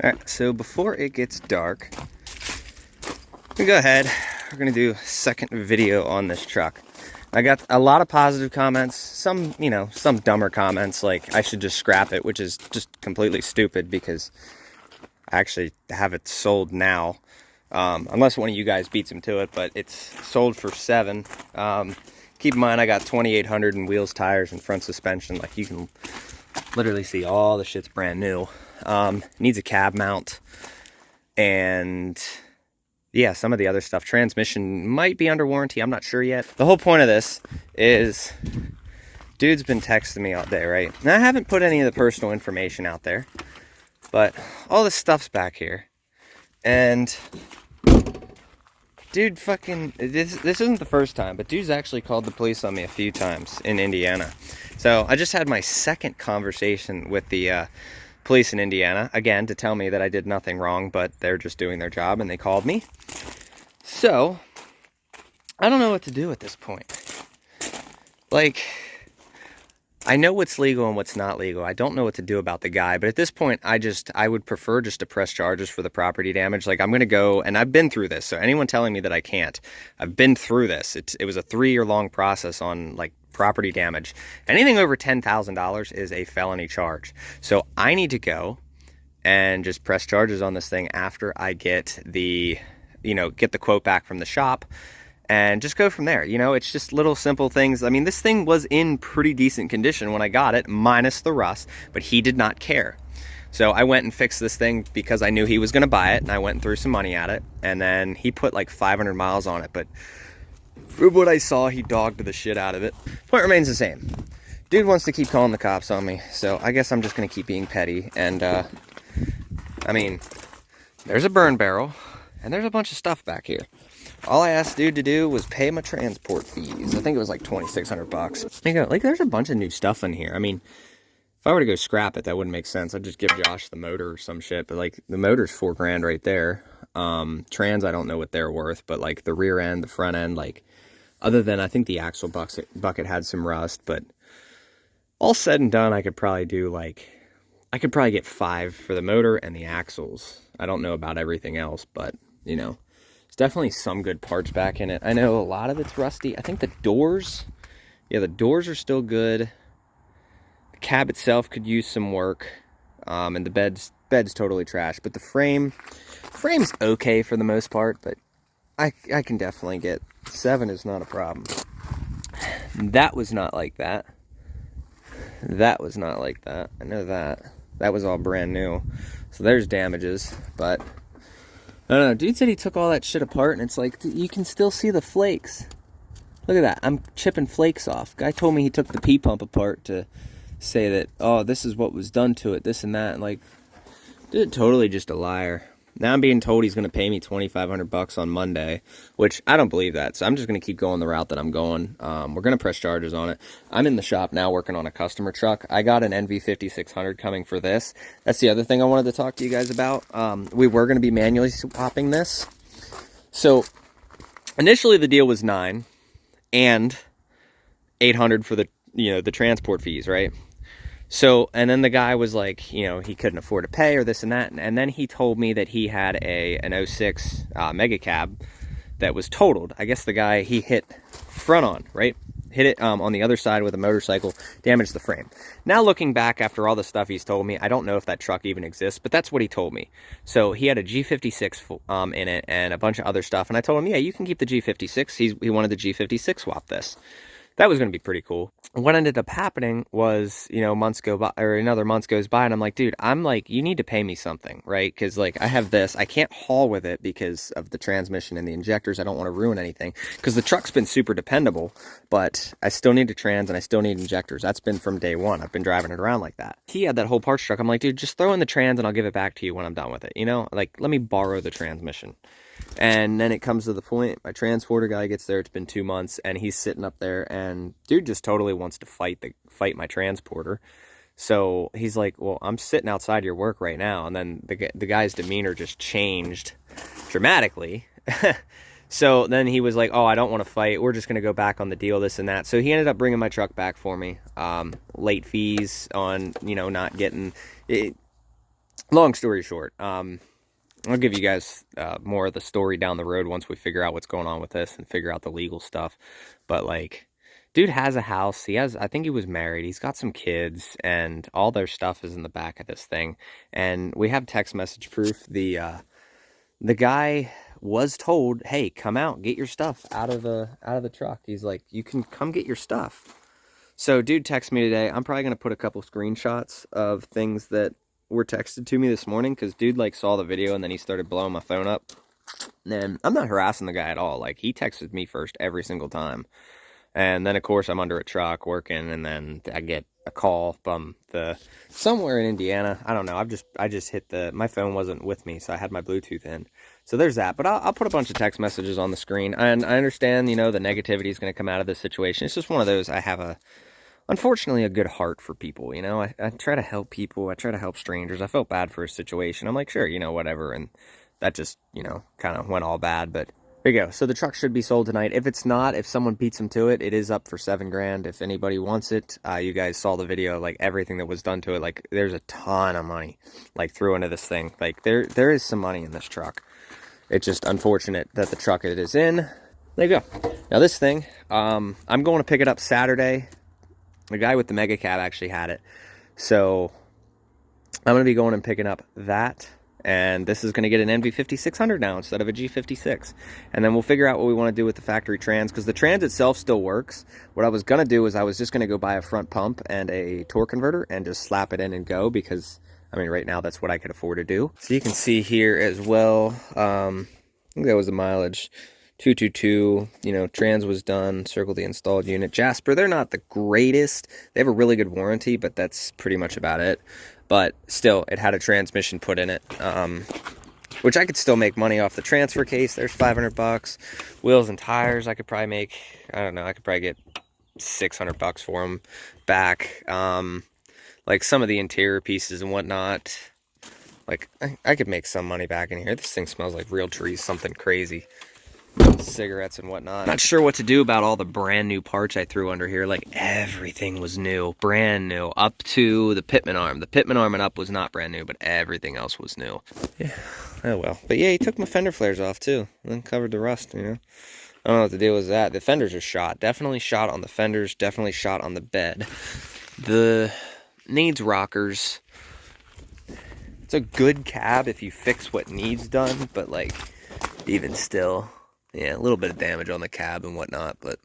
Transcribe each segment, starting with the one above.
Alright, so before it gets dark, we go ahead. We're gonna do a second video on this truck. I got a lot of positive comments, some, some dumber comments, like I should just scrap it, which is just completely stupid because I actually have it sold now. Unless one of you guys beats him to it, but it's sold for $7,000. Keep in mind, I got 2800 in wheels, tires, and front suspension. Like, you can literally see all the shit's brand new. Needs a cab mount, and yeah, some of the other stuff. Transmission might be under warranty, I'm not sure yet. The whole point of this is, dude's been texting me all day, right? Now, I haven't put any of the personal information out there, but all this stuff's back here. And dude fucking, this isn't the first time, but dude's actually called the police on me a few times in Indiana. So I just had my second conversation with the police in Indiana, again, to tell me that I did nothing wrong, but they're just doing their job, and they called me. So I don't know what to do at this point. Like, I know what's legal and what's not legal. I don't know what to do about the guy, but at this point, I would prefer just to press charges for the property damage. Like, I'm going to go, and I've been through this, so anyone telling me that I can't, I've been through this. It was a 3-year-long process on, like, property damage. Anything over $10,000 is a felony charge. So I need to go and just press charges on this thing after I get the, get the quote back from the shop. And just go from there. It's just little simple things. I mean, this thing was in pretty decent condition when I got it, minus the rust, but he did not care. So I went and fixed this thing because I knew he was going to buy it, and I went and threw some money at it, and then he put like 500 miles on it, but from what I saw, he dogged the shit out of it. Point remains the same. Dude wants to keep calling the cops on me, so I guess I'm just going to keep being petty. And, I mean, there's a burn barrel, and there's a bunch of stuff back here. All I asked dude to do was pay my transport fees. I think it was like $2,600. Like, there's a bunch of new stuff in here. I mean, if I were to go scrap it, that wouldn't make sense. I'd just give Josh the motor or some shit. But like, the motor's $4,000 right there. Trans, I don't know what they're worth, but like the rear end, the front end, like, other than I think the axle bucket had some rust. But all said and done, I could probably do like, I could probably get $5,000 for the motor and the axles. I don't know about everything else, but there's definitely some good parts back in it. I know a lot of it's rusty. I think the doors, the doors are still good. The cab itself could use some work. And the bed's totally trash. But the frame's okay for the most part, but I can definitely get $7,000 is not a problem. That was not like that. That was not like that. I know that. That was all brand new. So there's damages, but I don't know. Dude said he took all that shit apart, and it's like, you can still see the flakes. Look at that. I'm chipping flakes off. Guy told me he took the P-pump apart to say that, oh, this is what was done to it, this and that. And like, dude, totally just a liar. Now I'm being told he's going to pay me $2,500 on Monday, which I don't believe that. So I'm just going to keep going the route that I'm going. We're going to press charges on it. I'm in the shop now working on a customer truck. I got an Nv5600 coming for this. That's the other thing I wanted to talk to you guys about. We were going to be manually swapping this. So initially the deal was $9,000 and $800 for the, the transport fees, right? So, and then the guy was like, he couldn't afford to pay or this and that. And then he told me that he had an 06 mega cab that was totaled. I guess the guy he hit front on, right? Hit it on the other side with a motorcycle, damaged the frame. Now looking back after all the stuff he's told me, I don't know if that truck even exists, but that's what he told me. So he had a G56 in it and a bunch of other stuff. And I told him, yeah, you can keep the G56. He wanted the G56 swap this. That was going to be pretty cool. What ended up happening was, months go by, or another month goes by, and I'm like, dude, you need to pay me something, right? Because, like, I have this. I can't haul with it because of the transmission and the injectors. I don't want to ruin anything. Because the truck's been super dependable, but I still need a trans and I still need injectors. That's been from day one. I've been driving it around like that. He had that whole parts truck. I'm like, dude, just throw in the trans and I'll give it back to you when I'm done with it. Like, let me borrow the transmission. And then it comes to the point, my transporter guy gets there, it's been 2 months, and he's sitting up there, and dude just totally wants to fight my transporter. So he's like, well, I'm sitting outside your work right now. And then the guy's demeanor just changed dramatically. So then he was like, oh, I don't want to fight. We're just going to go back on the deal, this and that. So he ended up bringing my truck back for me. Late fees on, not getting it. long story short, I'll give you guys more of the story down the road once we figure out what's going on with this and figure out the legal stuff. But like, dude has a house. He has, I think he was married. He's got some kids, and all their stuff is in the back of this thing. And we have text message proof. The guy was told, "Hey, come out, get your stuff out of the truck." He's like, "You can come get your stuff." So dude texted me today. I'm probably gonna put a couple screenshots of things that were texted to me this morning, because dude like saw the video and then he started blowing my phone up. And I'm not harassing the guy at all. Like, he texted me first every single time. And then of course I'm under a truck working, and then I get a call from somewhere in Indiana. I don't know. I just hit my phone wasn't with me, so I had my Bluetooth in. So there's that. But I'll put a bunch of text messages on the screen. And I understand, you know, the negativity is going to come out of this situation. It's just one of those. I have unfortunately a good heart for people, you know. I try to help people. I try to help strangers. I felt bad for a situation. I'm like, sure, you know, whatever. And that just, you know, kind of went all bad. But there you go. So the truck should be sold tonight. If it's not, if someone beats them to it, it is up for $7 grand. If anybody wants it, you guys saw the video, like everything that was done to it. Like, there's a ton of money like threw into this thing. Like, there is some money in this truck. It's just unfortunate that the truck it is in. There you go. Now this thing, I'm going to pick it up Saturday. The guy with the mega cab actually had it. So I'm going to be going and picking up that. And this is going to get an Nv5600 now instead of a G56. And then we'll figure out what we want to do with the factory trans, because the trans itself still works. What I was going to do is I was just going to go buy a front pump and a torque converter and just slap it in and go, because, I mean, right now that's what I could afford to do. So you can see here as well, I think that was the mileage. 222, you know, trans was done, circle the installed unit. Jasper, they're not the greatest. They have a really good warranty, but that's pretty much about it. But still, it had a transmission put in it, which I could still make money off the transfer case. There's $500. Wheels and tires, I could probably make, I don't know, I could probably get $600 for them back. Like some of the interior pieces and whatnot, like I could make some money back in here. This thing smells like real trees, something crazy. Cigarettes and whatnot. Not sure what to do about all the brand new parts I threw under here. Like, everything was new, brand new, up to the pitman arm. The pitman arm and up was not brand new, but everything else was new. Yeah, oh well. But yeah, he took my fender flares off too, and then covered the rust, you know. I don't know what the deal was that. The fenders are shot. Definitely shot on the fenders, definitely shot on the bed. The needs rockers. It's a good cab if you fix what needs done, but like, even still, yeah, a little bit of damage on the cab and whatnot, but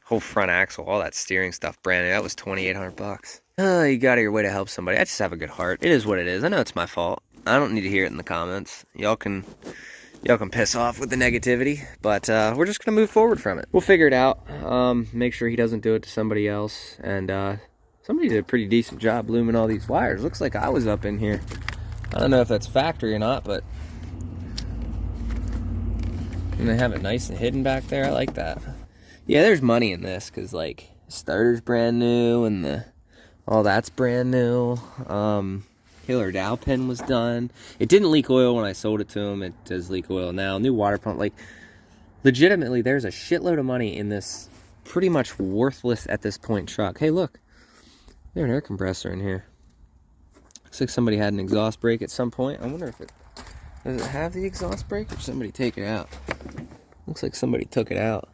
whole front axle, all that steering stuff, brand new. That was $2,800. Oh, you got out of your way to help somebody. I just have a good heart. It is what it is. I know it's my fault. I don't need to hear it in the comments. Y'all can piss off with the negativity, but we're just gonna move forward from it. We'll figure it out. Make sure he doesn't do it to somebody else. And somebody did a pretty decent job looming all these wires. Looks like I was up in here. I don't know if that's factory or not, but and they have it nice and hidden back there. I like that. Yeah, there's money in this, because like starter's brand new and all that's brand new. Killer dowel pin was done. It didn't leak oil when I sold it to him. It does leak oil now. New water pump. Like, legitimately, there's a shitload of money in this pretty much worthless at this point truck. Hey, look, there's an air compressor in here. Looks like somebody had an exhaust brake at some point. I wonder if does it have the exhaust brake, or somebody take it out? Looks like somebody took it out.